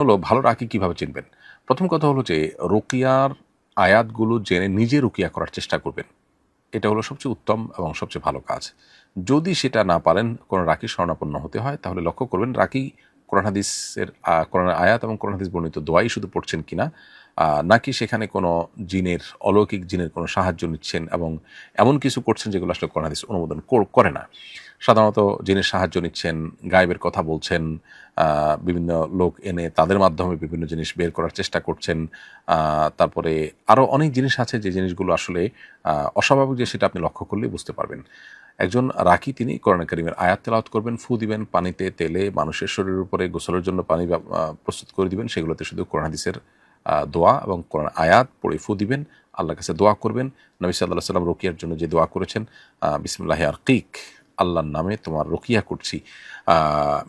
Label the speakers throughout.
Speaker 1: হলো ভালো রাকি কিভাবে চিনবেন? প্রথম কথা হলো যে রুকিয়ার আয়াতগুলো জেনে নিজে রুকিয়া করার চেষ্টা করবেন। এটা হলো সবচেয়ে উত্তম এবং সবচেয়ে ভালো কাজ। যদি সেটা না পারেন কোনো রাকির শরণাপন্ন হতে হয় তাহলে লক্ষ্য করবেন রাকি কোরআন হাদিসের কোরআনের আয়াত এবং কোরআন হাদিস বর্ণিত দোয়াই শুধু পড়ছেন কিনা, নাকি সেখানে কোনো জিনের অলৌকিক জিনের কোনো সাহায্য নিচ্ছেন এবং এমন কিছু করছেন যেগুলো আসলে কোরআন হাদিস অনুমোদন করে না। সাধারণত জিনের সাহায্য নিচ্ছেন, গায়েবের কথা বলছেন, বিভিন্ন লোক এনে তাদের মাধ্যমে বিভিন্ন জিনিস বের করার চেষ্টা করছেন। তারপরে আরও অনেক জিনিস আছে যে জিনিসগুলো আসলে অস্বাভাবিক, যে সেটা আপনি লক্ষ্য করলেই বুঝতে পারবেন। একজন রাকি তিনি কোরআনে কারিমের আয়াত তেলাওয়াত করবেন, ফু দিবেন পানিতে, তেলে, মানুষের শরীরের উপরে গোসলের জন্য পানি প্রস্তুত করে দিবেন। সেগুলোতে শুধু কোরআন হাদিসের দোয়া এবং কোরআন আয়াত পড়ে ফু দিবেন, আল্লাহর কাছে দোয়া করবেন। নবী সাল্লাল্লাহু আলাইহি সাল্লাম রুকিয়ার জন্য যে দোয়া করেছেন, বিসমিল্লাহি আরকিক, আল্লাহর নামে তোমার রুকিয়া করছি,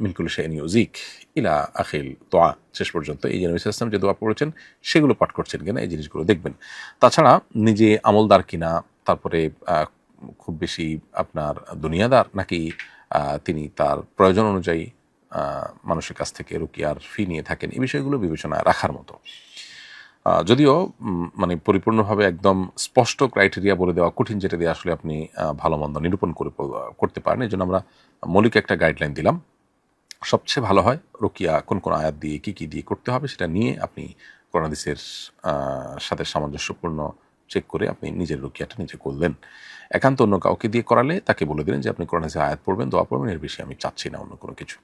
Speaker 1: মিন কুল্লি শাইইন ইউযিক ইলা আখিল দোয়া, শেষ পর্যন্ত এই যে নবী সাল্লাল্লাহু আলাইহি ওয়াসাল্লাম যে দোয়া পড়েছেন সেগুলো পাঠ করছেন কিনা এই জিনিসগুলো দেখবেন। তাছাড়া নিজে আমলদার কিনা, তারপরে খুব বেশি আপনার দুনিয়াদার নাকি তিনি তার প্রয়োজন অনুযায়ী মানুষের কাছ থেকে রুকিয়ার ফি নিয়ে থাকেন, এই বিষয়গুলো বিবেচনায় রাখার মতো। যদিও মানে পরিপূর্ণভাবে একদম স্পষ্ট ক্রাইটেরিয়া বলে দেওয়া কঠিন, যেটা দিয়ে আসলে আপনি ভালো মন্দ নিরূপণ করতে পারেন। এজন্য আমরা মৌলিক একটা গাইডলাইন দিলাম। সবচেয়ে ভালো হয় রুকিয়া কোন কোন আয়াত দিয়ে কী দিয়ে করতে হবে সেটা নিয়ে আপনি কোরআন হাদিসের সাথে সামঞ্জস্যপূর্ণ চেক করে আপনি নিজের রুকিয়াটা নিজে করলেন। একান্ত অন্য কাউকে দিয়ে করালে তাকে বলে দিলেন যে আপনি কোরআন হাদিসের আয়াত পড়বেন, দোয়া পড়বেন, এর বেশি আমি চাচ্ছি না অন্য কোনো কিছু।